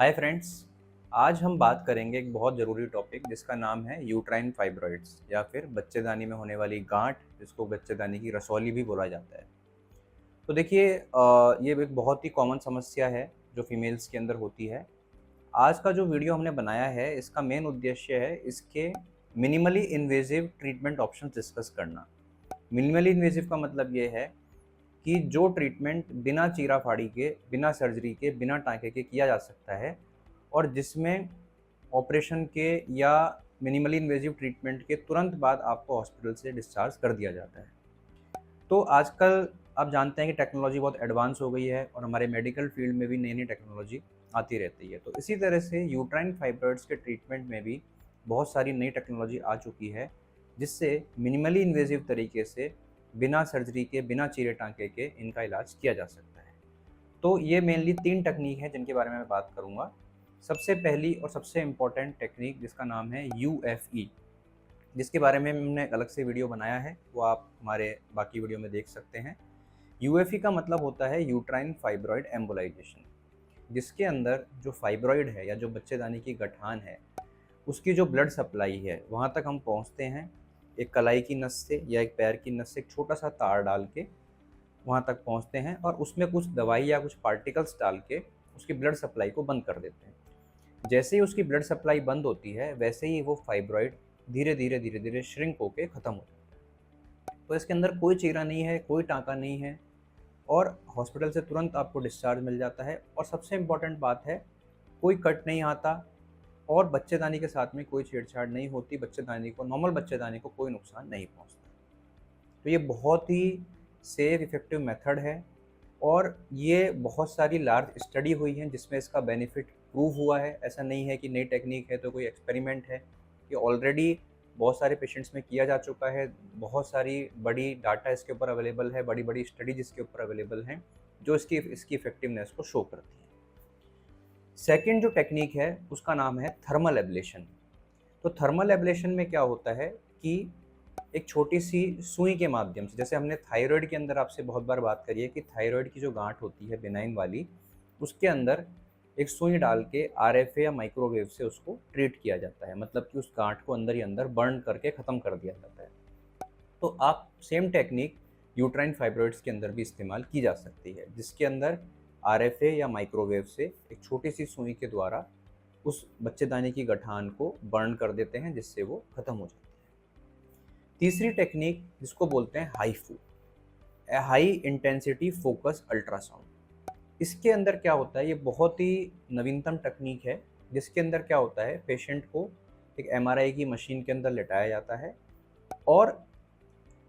Hi friends. आज हम बात करेंगे एक बहुत ज़रूरी टॉपिक जिसका नाम है यूट्राइन फाइब्रॉइड्स या फिर बच्चेदानी में होने वाली गांठ, जिसको बच्चेदानी की रसौली भी बोला जाता है। तो देखिए, ये एक बहुत ही कॉमन समस्या है जो फीमेल्स के अंदर होती है। आज का जो वीडियो हमने बनाया है, इसका मेन उद्देश्य है इसके minimally invasive treatment option discuss करना। मिनिमली इन्वेजिव का मतलब ये है कि जो ट्रीटमेंट बिना चीरा फाड़ी के, बिना सर्जरी के, बिना टाँके के किया जा सकता है और जिसमें ऑपरेशन के या मिनिमली इन्वेजिव ट्रीटमेंट के तुरंत बाद आपको हॉस्पिटल से डिस्चार्ज कर दिया जाता है। तो आजकल आप जानते हैं कि टेक्नोलॉजी बहुत एडवांस हो गई है और हमारे मेडिकल फील्ड में भी नई-नई टेक्नोलॉजी आती रहती है। तो इसी तरह से यूट्राइन फाइब्रॉइड्स के ट्रीटमेंट में भी बहुत सारी नई टेक्नोलॉजी आ चुकी है, जिससे मिनिमली इन्वेजिव तरीके से बिना सर्जरी के, बिना चीरे टाँके के इनका इलाज किया जा सकता है। तो ये मेनली 3 टेक्नीक हैं जिनके बारे में मैं बात करूँगा। सबसे पहली और सबसे इम्पोर्टेंट टेक्नीक जिसका नाम है यूएफई, जिसके बारे में हमने अलग से वीडियो बनाया है, वो आप हमारे बाकी वीडियो में देख सकते हैं। यूएफई का मतलब होता है यूट्राइन फाइब्रॉइड एम्बोलाइजेशन, जिसके अंदर जो फाइब्रॉइड है या जो बच्चेदानी की गठान है, उसकी जो ब्लड सप्लाई है वहाँ तक हम पहुँचते हैं। एक कलाई की नस से या एक पैर की नस से एक छोटा सा तार डाल के वहाँ तक पहुँचते हैं और उसमें कुछ दवाई या कुछ पार्टिकल्स डाल के उसकी ब्लड सप्लाई को बंद कर देते हैं। जैसे ही उसकी ब्लड सप्लाई बंद होती है, वैसे ही वो फाइब्रॉइड धीरे धीरे श्रिंक होके ख़त्म हो जाता है। तो इसके अंदर कोई चीरा नहीं है, कोई टाँका नहीं है और हॉस्पिटल से तुरंत आपको डिस्चार्ज मिल जाता है। और सबसे इम्पोर्टेंट बात है, कोई कट नहीं आता और बच्चेदानी के साथ में कोई छेड़छाड़ नहीं होती। बच्चेदानी को, नॉर्मल बच्चेदानी को कोई नुकसान नहीं पहुँचता। तो ये बहुत ही सेफ इफ़ेक्टिव मेथड है और ये बहुत सारी लार्ज स्टडी हुई हैं जिसमें इसका बेनिफिट प्रूव हुआ है। ऐसा नहीं है कि नई टेक्निक है तो कोई एक्सपेरिमेंट है। ये ऑलरेडी बहुत सारे पेशेंट्स में किया जा चुका है। बहुत सारी बड़ी डाटा इसके ऊपर अवेलेबल है, बड़ी-बड़ी स्टडीज़ इसके ऊपर अवेलेबल हैं, जो इसकी इफ़ेक्टिवनेस को शो करती हैं। सेकंड जो टेक्निक है उसका नाम है थर्मल एब्लेशन। तो थर्मल एब्लेशन में क्या होता है कि एक छोटी-सी सुई के माध्यम से, जैसे हमने थायराइड के अंदर आपसे बहुत बार बात करी है कि थायराइड की जो गांठ होती है बेनाइन वाली, उसके अंदर एक सुई डाल के आरएफए या माइक्रोवेव से उसको ट्रीट किया जाता है। मतलब कि उस गांठ को अंदर ही अंदर बर्न करके ख़त्म कर दिया जाता है। तो आप सेम टेक्निक यूट्राइन फाइब्रॉइड्स के अंदर भी इस्तेमाल की जा सकती है, जिसके अंदर आरएफए या माइक्रोवेव से एक छोटी-सी सुई के द्वारा उस बच्चेदानी की गठान को बर्न कर देते हैं, जिससे वो ख़त्म हो जाती है। तीसरी टेक्निक जिसको बोलते हैं HIFU, high intensity focus ultrasound. इसके अंदर क्या होता है, ये बहुत ही नवीनतम टेक्निक है, जिसके अंदर क्या होता है, पेशेंट को एक एमआरआई की मशीन के अंदर लेटाया जाता है और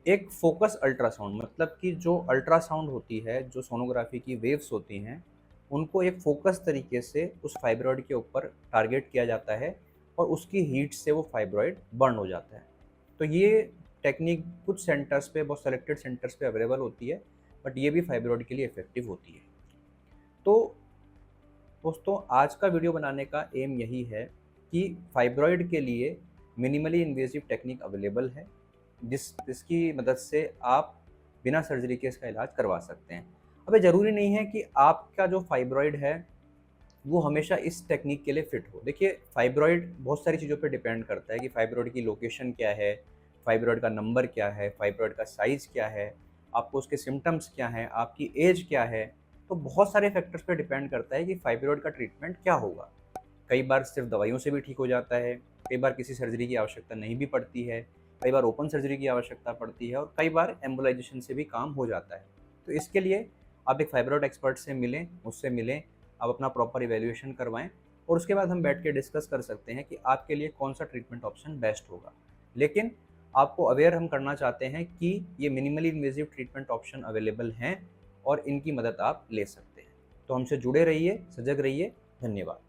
एक फोकस अल्ट्रासाउंड, मतलब कि जो अल्ट्रासाउंड होती है, जो सोनोग्राफी की वेव्स होती हैं, उनको एक फोकस तरीके से उस फाइब्रॉइड के ऊपर टारगेट किया जाता है और उसकी हीट से वो फाइब्रॉइड बर्न हो जाता है। तो ये टेक्निक कुछ सेंटर्स पे, बहुत सेलेक्टेड सेंटर्स पे अवेलेबल होती है, बट ये भी फाइब्रॉइड के लिए इफ़ेक्टिव होती है। तो दोस्तों, आज का वीडियो बनाने का एम यही है कि फाइब्रॉइड के लिए मिनिमली इन्वेजिव टेक्निक अवेलेबल है, जिसकी मदद से आप बिना सर्जरी के इसका इलाज करवा सकते हैं। अब ये ज़रूरी नहीं है कि आपका जो फाइब्रॉइड है वो हमेशा इस टेक्निक के लिए फिट हो। देखिए, फाइब्रॉइड बहुत सारी चीज़ों पे डिपेंड करता है कि फाइब्रॉइड की लोकेशन क्या है, फाइब्रॉइड का नंबर क्या है, फाइब्रॉइड का साइज़ क्या है, आपको उसके सिम्पटम्स क्या हैं, आपकी एज क्या है। तो बहुत सारे फैक्टर्स पे डिपेंड करता है कि फाइब्रॉइड का ट्रीटमेंट क्या होगा। कई बार सिर्फ दवाइयों से भी ठीक हो जाता है, कई बार किसी सर्जरी की आवश्यकता नहीं भी पड़ती है, कई बार ओपन सर्जरी की आवश्यकता पड़ती है और कई बार एम्बोलाइजेशन से भी काम हो जाता है। तो इसके लिए आप एक फाइब्रॉइड एक्सपर्ट से मिलें, मुझसे मिलें, आप अपना प्रॉपर इवैल्यूएशन करवाएँ और उसके बाद हम बैठ के डिस्कस कर सकते हैं कि आपके लिए कौन-सा ट्रीटमेंट ऑप्शन बेस्ट होगा। लेकिन आपको अवेयर हम करना चाहते हैं कि ये minimally invasive treatment option available हैं और इनकी मदद आप ले सकते हैं। तो हमसे जुड़े रहिए, सजग रहिए। धन्यवाद।